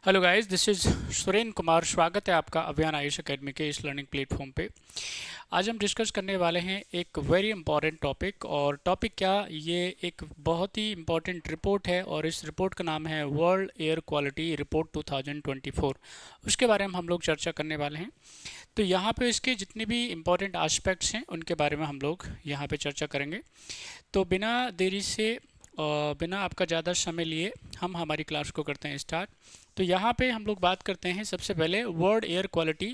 Hello guys, this is Surendra Kumar. स्वागत है आपका अभियान आयुष एकेडमी के इस लर्निंग प्लेटफॉर्म पे। आज हम डिस्कस करने वाले हैं एक वेरी इंपॉर्टेंट टॉपिक। और टॉपिक क्या, ये एक बहुत ही इंपॉर्टेंट रिपोर्ट है और इस रिपोर्ट का नाम है वर्ल्ड एयर क्वालिटी रिपोर्ट 2024। उसके बारे में हम लोग चर्चा करने वाले हैं। तो यहाँ पे इसके जितने भी इम्पोर्टेंट एस्पेक्ट्स हैं उनके बारे में हम लोग यहाँ पे चर्चा करेंगे। तो बिना देरी से बिना आपका ज़्यादा समय लिए हम हमारी क्लास को करते हैं स्टार्ट। तो यहाँ पे हम लोग बात करते हैं सबसे पहले वर्ल्ड एयर क्वालिटी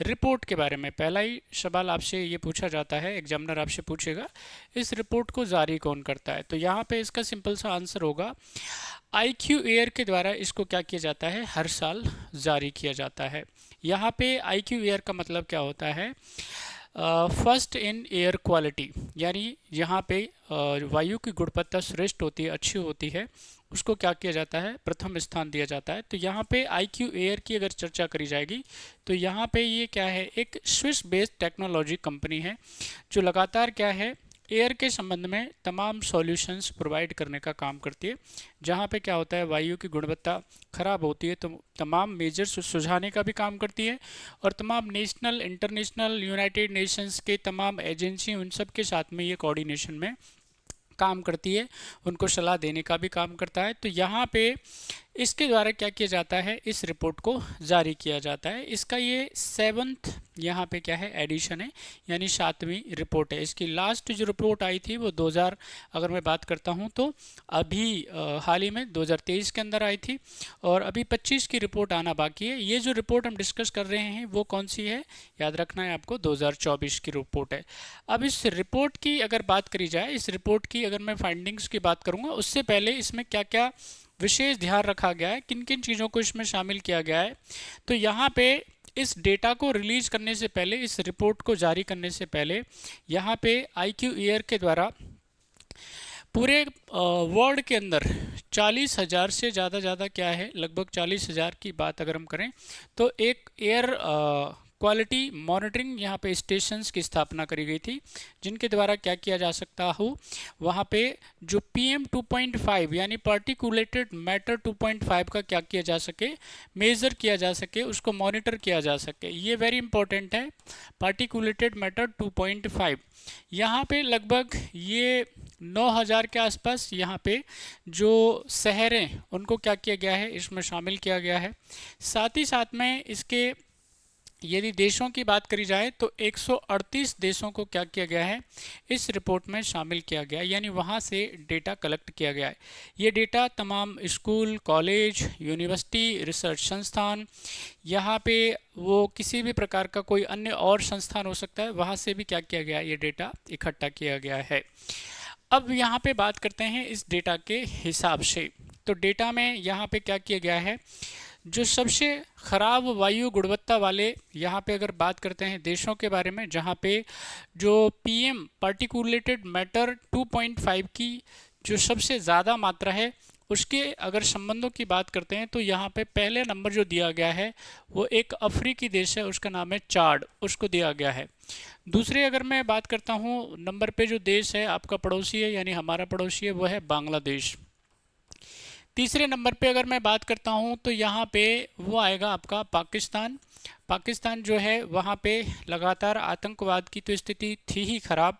रिपोर्ट के बारे में। पहला ही सवाल आपसे ये पूछा जाता है, एग्जामिनर आपसे पूछेगा इस रिपोर्ट को जारी कौन करता है। तो यहाँ पे इसका सिंपल सा आंसर होगा आईक्यू एयर के द्वारा इसको क्या किया जाता है, हर साल जारी किया जाता है। यहाँ पे आईक्यू एयर का मतलब क्या होता है, फर्स्ट इन एयर क्वालिटी, यानी यहाँ पे वायु की गुणवत्ता श्रेष्ठ होती है, अच्छी होती है, उसको क्या किया जाता है, प्रथम स्थान दिया जाता है। तो यहाँ पे आईक्यू एयर की अगर चर्चा करी जाएगी तो यहाँ पे ये क्या है, एक स्विस बेस्ड टेक्नोलॉजी कंपनी है जो लगातार क्या है, एयर के संबंध में तमाम सॉल्यूशंस प्रोवाइड करने का काम करती है। जहाँ पे क्या होता है, वायु की गुणवत्ता खराब होती है तो तमाम मेजर्स सुझाने का भी काम करती है। और तमाम नेशनल, इंटरनेशनल, यूनाइटेड नेशंस के तमाम एजेंसी, उन सब के साथ में ये कोऑर्डिनेशन में काम करती है, उनको सलाह देने का भी काम करता है। तो यहाँ पे इसके द्वारा क्या किया जाता है, इस रिपोर्ट को जारी किया जाता है। इसका ये 7th यहाँ पे क्या है, एडिशन है, यानी 7वीं रिपोर्ट है। इसकी लास्ट जो रिपोर्ट आई थी वो 2000, अगर मैं बात करता हूँ तो अभी हाल ही में 2023 के अंदर आई थी और अभी 25 की रिपोर्ट आना बाकी है। ये जो रिपोर्ट हम डिस्कस कर रहे हैं वो कौन सी है, याद रखना है आपको, 2024 की रिपोर्ट है। अब इस रिपोर्ट की अगर बात करी जाए, इस रिपोर्ट की अगर मैं फाइंडिंग्स की बात करूँगा, उससे पहले इसमें क्या क्या विशेष ध्यान रखा गया है, किन किन चीज़ों को इसमें शामिल किया गया है। तो यहाँ पे इस डेटा को रिलीज करने से पहले, इस रिपोर्ट को जारी करने से पहले, यहाँ पे आईक्यू एयर के द्वारा पूरे वर्ल्ड के अंदर 40,000 से ज़्यादा क्या है, लगभग 40,000 की बात अगर हम करें तो एक एयर क्वालिटी मॉनिटरिंग यहाँ पे स्टेशंस की स्थापना करी गई थी, जिनके द्वारा क्या किया जा सकता हो, वहाँ पे जो PM 2.5 यानी पार्टिकुलेटेड मैटर 2.5 का क्या किया जा सके, मेज़र किया जा सके, उसको मॉनिटर किया जा सके। ये वेरी इंपॉर्टेंट है, पार्टिकुलेटेड मैटर 2.5। यहाँ पे लगभग ये 9,000 के आसपास यहाँ पे जो शहरें, उनको क्या किया गया है, इसमें शामिल किया गया है। साथ ही साथ में इसके यदि देशों की बात करी जाए तो 138 देशों को क्या किया गया है, इस रिपोर्ट में शामिल किया गया है, यानी वहाँ से डेटा कलेक्ट किया गया है। ये डेटा तमाम स्कूल, कॉलेज, यूनिवर्सिटी, रिसर्च संस्थान, यहाँ पे वो किसी भी प्रकार का कोई अन्य और संस्थान हो सकता है, वहाँ से भी क्या किया गया है, ये डेटा इकट्ठा किया गया है। अब यहाँ पे बात करते हैं इस डेटा के हिसाब से। तो डेटा में यहाँ पे क्या किया गया है, जो सबसे खराब वायु गुणवत्ता वाले, यहाँ पे अगर बात करते हैं देशों के बारे में, जहाँ पे जो PM पार्टिकुलेटेड मैटर 2.5 की जो सबसे ज़्यादा मात्रा है, उसके अगर संबंधों की बात करते हैं तो यहाँ पे पहले नंबर जो दिया गया है वो एक अफ्रीकी देश है, उसका नाम है चाड, उसको दिया गया है। दूसरे अगर मैं बात करता हूँ नंबर पे, जो देश है आपका पड़ोसी है, यानी हमारा पड़ोसी है, वो है बांग्लादेश। तीसरे नंबर पे अगर मैं बात करता हूँ तो यहाँ पे वो आएगा आपका पाकिस्तान। पाकिस्तान जो है वहाँ पे लगातार आतंकवाद की तो स्थिति थी ही खराब,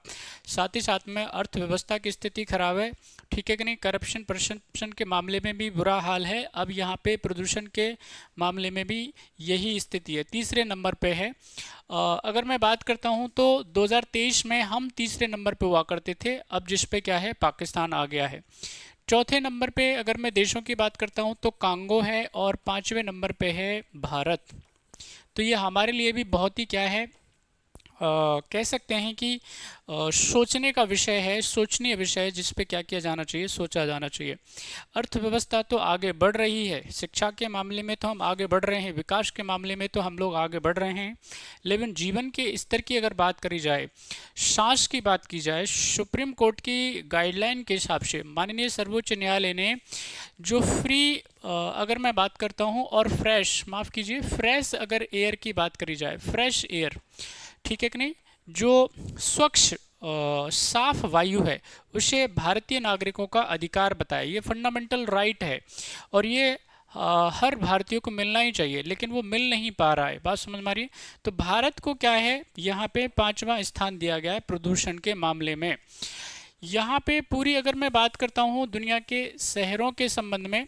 साथ ही साथ में अर्थव्यवस्था की स्थिति खराब है, ठीक है कि नहीं, करप्शन प्रशंसन के मामले में भी बुरा हाल है, अब यहाँ पे प्रदूषण के मामले में भी यही स्थिति है, तीसरे नंबर पे है। अगर मैं बात करता हूँ तो 2023 में हम तीसरे नंबर पे हुआ करते थे, अब जिस पे क्या है, पाकिस्तान आ गया है। चौथे नंबर पे अगर मैं देशों की बात करता हूँ तो कांगो है और 5वें नंबर पे है भारत। तो ये हमारे लिए भी बहुत ही क्या है, कह सकते हैं कि सोचने का विषय है, सोचनीय विषय है, जिस पे क्या किया जाना चाहिए, सोचा जाना चाहिए। अर्थव्यवस्था तो आगे बढ़ रही है, शिक्षा के मामले में तो हम आगे बढ़ रहे हैं, विकास के मामले में तो हम लोग आगे बढ़ रहे हैं, लेकिन जीवन के स्तर की अगर बात करी जाए, सांस की बात की जाए, सुप्रीम कोर्ट की गाइडलाइन के हिसाब से माननीय सर्वोच्च न्यायालय ने जो फ्री, अगर मैं बात करता हूँ, और फ्रेश, माफ़ कीजिए, फ्रेश अगर एयर की बात करी जाए, फ्रेश एयर, ठीक है कि नहीं, जो स्वच्छ साफ वायु है, उसे भारतीय नागरिकों का अधिकार बताया, ये फंडामेंटल राइट है और ये हर भारतीय को मिलना ही चाहिए, लेकिन वो मिल नहीं पा रहा है। बात समझ में आ रही है? तो भारत को क्या है, यहाँ पे 5वां स्थान दिया गया है प्रदूषण के मामले में। यहाँ पे पूरी अगर मैं बात करता हूँ दुनिया के शहरों के संबंध में,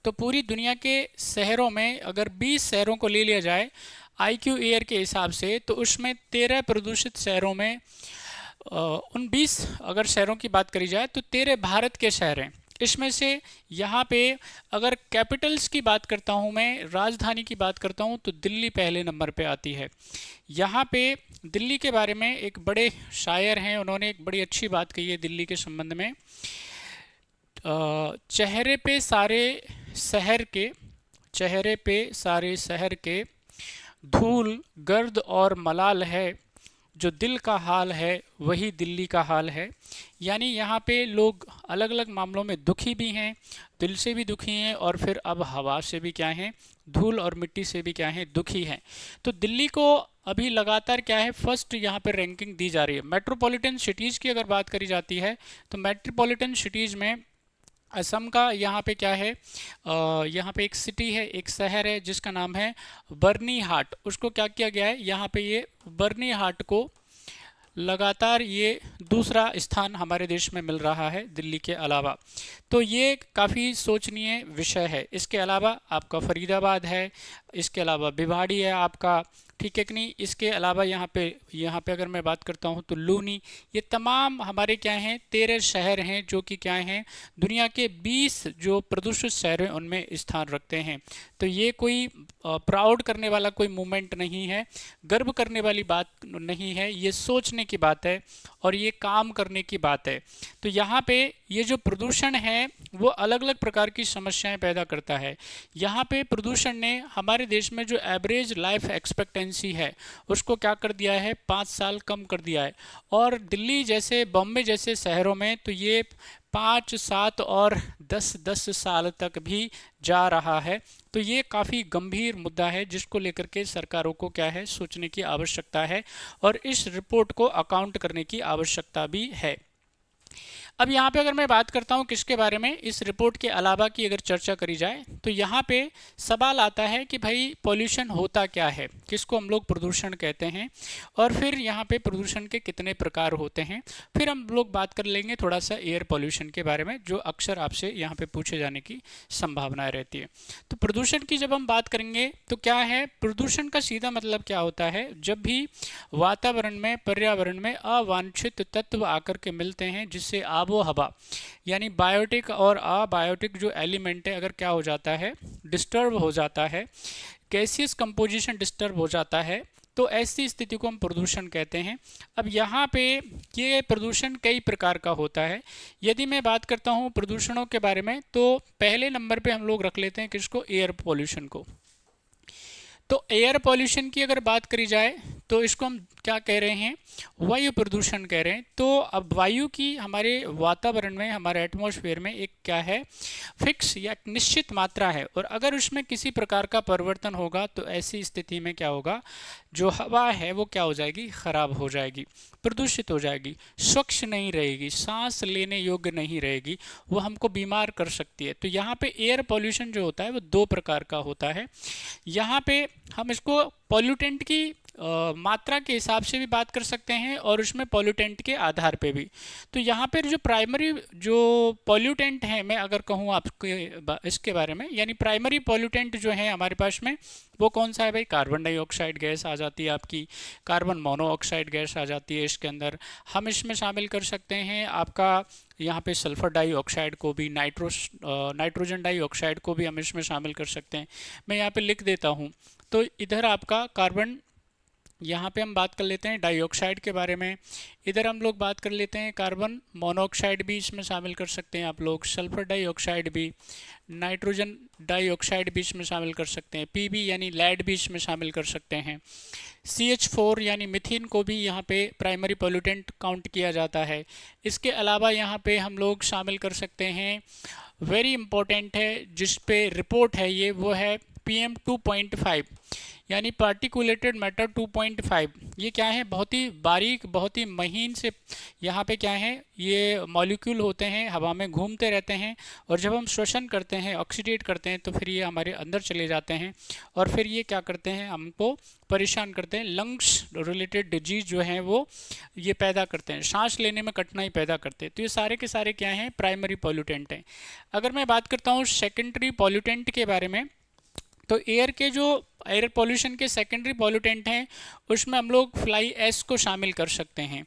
तो पूरी दुनिया के शहरों में अगर 20 शहरों को ले लिया जाए IQ एयर के हिसाब से, तो उसमें 13 प्रदूषित शहरों में उन 20 अगर शहरों की बात करी जाए तो 13 भारत के शहर हैं। इसमें से यहाँ पे अगर कैपिटल्स की बात करता हूँ, मैं राजधानी की बात करता हूँ, तो दिल्ली पहले नंबर पे आती है। यहाँ पे दिल्ली के बारे में एक बड़े शायर हैं, उन्होंने एक बड़ी अच्छी बात कही है दिल्ली के संबंध में। चेहरे पे सारे शहर के, चेहरे पे सारे शहर के धूल गर्द और मलाल है, जो दिल का हाल है वही दिल्ली का हाल है। यानी यहाँ पे लोग अलग अलग मामलों में दुखी भी हैं, दिल से भी दुखी हैं, और फिर अब हवा से भी क्या हैं, धूल और मिट्टी से भी क्या हैं, दुखी हैं। तो दिल्ली को अभी लगातार क्या है, फर्स्ट यहाँ पे रैंकिंग दी जा रही है। मेट्रोपॉलिटन सिटीज़ की अगर बात करी जाती है तो मेट्रोपॉलिटन सिटीज़ में असम का यहाँ पे क्या है, यहाँ पे एक सिटी है, एक शहर है जिसका नाम है बर्नीहाट। उसको क्या किया गया है, यहाँ पे ये बर्नीहाट को लगातार ये दूसरा स्थान हमारे देश में मिल रहा है दिल्ली के अलावा। तो ये काफ़ी सोचनीय विषय है। इसके अलावा आपका फरीदाबाद है, इसके अलावा भिवाड़ी है आपका, ठीक है कि नहीं। इसके अलावा यहाँ पे अगर मैं बात करता हूँ तो लूनी, ये तमाम हमारे क्या हैं, 13 शहर हैं जो कि क्या हैं, दुनिया के 20 जो प्रदूषित शहर हैं उनमें स्थान रखते हैं। तो ये कोई प्राउड करने वाला कोई मूवमेंट नहीं है, गर्व करने वाली बात नहीं है, ये सोचने की बात है और ये काम करने की बात है। तो यहाँ पे ये जो प्रदूषण है वो अलग अलग प्रकार की समस्याएं पैदा करता है। यहाँ पे प्रदूषण ने हमारे देश में जो एवरेज लाइफ एक्सपेक्टेंसी है उसको क्या कर दिया है, 5 साल कम कर दिया है। और दिल्ली जैसे, बॉम्बे जैसे शहरों में तो ये 5, 7 और 10 साल तक भी जा रहा है। तो ये काफ़ी गंभीर मुद्दा है जिसको लेकर के सरकारों को क्या है, सोचने की आवश्यकता है और इस रिपोर्ट को अकाउंट करने की आवश्यकता भी है। अब यहाँ पे अगर मैं बात करता हूँ किसके बारे में, इस रिपोर्ट के अलावा की अगर चर्चा करी जाए तो यहाँ पे सवाल आता है कि भाई पॉल्यूशन होता क्या है, किसको हम लोग प्रदूषण कहते हैं, और फिर यहाँ पे प्रदूषण के कितने प्रकार होते हैं। फिर हम लोग बात कर लेंगे थोड़ा सा एयर पॉल्यूशन के बारे में, जो अक्सर आपसे यहाँ पे पूछे जाने की संभावनाएं रहती है। तो प्रदूषण की जब हम बात करेंगे तो क्या है, प्रदूषण का सीधा मतलब क्या होता है, जब भी वातावरण में, पर्यावरण में अवांछित तत्व आकर के मिलते हैं जिससे आबो हवा यानी बायोटिक और अबायोटिक जो एलिमेंट है अगर क्या हो जाता है, डिस्टर्ब हो जाता है, गैसियस कंपोजिशन डिस्टर्ब हो जाता है, तो ऐसी स्थिति को हम प्रदूषण कहते हैं। अब यहाँ पे ये प्रदूषण कई प्रकार का होता है। यदि मैं बात करता हूँ प्रदूषणों के बारे में तो पहले नंबर पे हम लोग रख लेते हैं किसको, एयर पॉल्यूशन को। तो एयर पॉल्यूशन की अगर बात करी जाए तो इसको हम क्या कह रहे हैं, वायु प्रदूषण कह रहे हैं। तो अब वायु की हमारे वातावरण में, हमारे एटमॉस्फेयर में एक क्या है, फिक्स या एक निश्चित मात्रा है, और अगर उसमें किसी प्रकार का परिवर्तन होगा तो ऐसी स्थिति में क्या होगा, जो हवा है वो क्या हो जाएगी, खराब हो जाएगी, प्रदूषित हो जाएगी, स्वच्छ नहीं रहेगी, सांस लेने योग्य नहीं रहेगी, वो हमको बीमार कर सकती है। तो यहाँ पे एयर पॉल्यूशन जो होता है वो 2 प्रकार का होता है। यहाँ पे हम इसको पॉल्यूटेंट की मात्रा के हिसाब से भी बात कर सकते हैं और उसमें पॉल्यूटेंट के आधार पे भी। तो यहाँ पर जो प्राइमरी जो पॉल्यूटेंट है, मैं अगर कहूँ आपके इसके बारे में, यानी प्राइमरी पॉल्यूटेंट जो है हमारे पास में वो कौन सा है भाई, कार्बन डाइऑक्साइड गैस आ जाती है आपकी, कार्बन मोनोऑक्साइड गैस आ जाती है इसके अंदर। हम इसमें शामिल कर सकते हैं आपका यहाँ पे सल्फर डाइऑक्साइड को भी, नाइट्रोजन डाइऑक्साइड को भी हम इसमें शामिल कर सकते हैं। मैं यहाँ पे लिख देता हूँ। तो इधर आपका कार्बन, यहाँ पे हम बात कर लेते हैं डाइऑक्साइड के बारे में, इधर हम लोग बात कर लेते हैं कार्बन मोनोऑक्साइड भी इसमें शामिल कर सकते हैं आप लोग, सल्फर डाइऑक्साइड भी, नाइट्रोजन डाइऑक्साइड भी इसमें शामिल कर सकते हैं, पीबी यानी लेड भी इसमें शामिल कर सकते हैं, CH4 यानी मीथेन को भी यहाँ पे प्राइमरी पॉल्यूटेंट काउंट किया जाता है। इसके अलावा यहाँ पे हम लोग शामिल कर सकते हैं, वेरी इंपॉर्टेंट है जिस पे रिपोर्ट है ये, वो है PM 2.5 यानी पार्टिकुलेटेड मैटर 2.5, ये क्या है, बहुत ही बारीक, बहुत ही महीन से यहाँ पे क्या है, ये मॉलिक्यूल होते हैं, हवा में घूमते रहते हैं, और जब हम श्वसन करते हैं, ऑक्सीडेट करते हैं, तो फिर ये हमारे अंदर चले जाते हैं और फिर ये क्या करते हैं, हमको परेशान करते हैं। लंग्स रिलेटेड डिजीज जो हैं वो ये पैदा करते हैं, सांस लेने में कठिनाई पैदा करते हैं। तो ये सारे के सारे क्या हैं, प्राइमरी पॉल्यूटेंट हैं। अगर मैं बात करता हूँ सेकेंडरी पॉल्यूटेंट के बारे में, तो एयर के जो एयर पोल्यूशन के सेकेंडरी पॉल्यूटेंट हैं उसमें हम लोग फ्लाई एश को शामिल कर सकते हैं।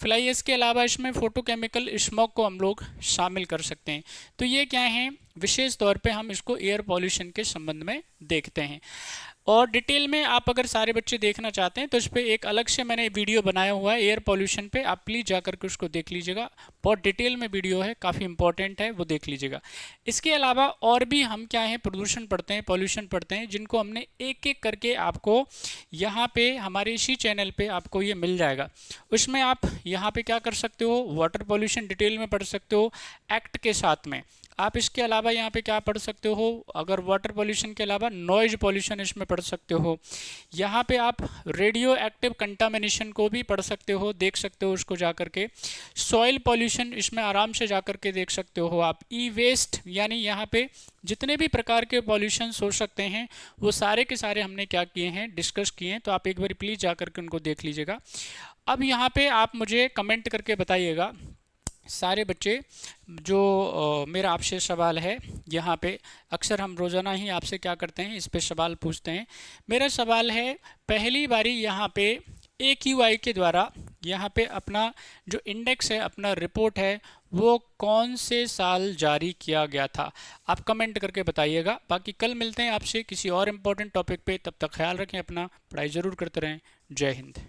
फ्लाई एश के अलावा इसमें फोटोकेमिकल स्मोक को हम लोग शामिल कर सकते हैं। तो ये क्या है, विशेष तौर पे हम इसको एयर पोल्यूशन के संबंध में देखते हैं। और डिटेल में आप अगर सारे बच्चे देखना चाहते हैं तो इस पर एक अलग से मैंने वीडियो बनाया हुआ है एयर पोल्यूशन पे, आप प्लीज़ जा करके उसको देख लीजिएगा, बहुत डिटेल में वीडियो है, काफ़ी इंपॉर्टेंट है, वो देख लीजिएगा। इसके अलावा और भी हम क्या है, प्रदूषण पढ़ते हैं, पॉल्यूशन पढ़ते हैं, जिनको हमने एक एक करके आपको यहाँ पे हमारे इसी चैनल पे आपको ये मिल जाएगा। उसमें आप यहाँ पे क्या कर सकते हो, वाटर पॉल्यूशन डिटेल में पढ़ सकते हो एक्ट के साथ में। आप इसके अलावा यहाँ पे क्या पढ़ सकते हो, अगर वाटर पॉल्यूशन के अलावा नॉइज पॉल्यूशन इसमें पढ़ सकते हो। यहाँ पे आप रेडियो एक्टिव कंटामिनेशन को भी पढ़ सकते हो, देख सकते हो उसको जा करके। सॉइल पॉल्यूशन इसमें आराम से जा करके देख सकते हो आप। ई वेस्ट, यानी यहाँ पे जितने भी प्रकार के पॉल्यूशन हो सकते हैं वो सारे के सारे हमने क्या किए हैं, डिस्कस किए हैं। तो आप एक बार प्लीज़ जा करके उनको देख लीजिएगा। अब यहाँ पे आप मुझे कमेंट करके बताइएगा सारे बच्चे, जो मेरा आपसे सवाल है, यहाँ पे अक्सर हम रोज़ाना ही आपसे क्या करते हैं, इस पे सवाल पूछते हैं। मेरा सवाल है, पहली बारी यहाँ पे AQI के द्वारा यहाँ पे अपना जो इंडेक्स है, अपना रिपोर्ट है, वो कौन से साल जारी किया गया था, आप कमेंट करके बताइएगा। बाकी कल मिलते हैं आपसे किसी और इम्पोर्टेंट टॉपिक पे, तब तक ख्याल रखें अपना, पढ़ाई ज़रूर करते रहें। जय हिंद।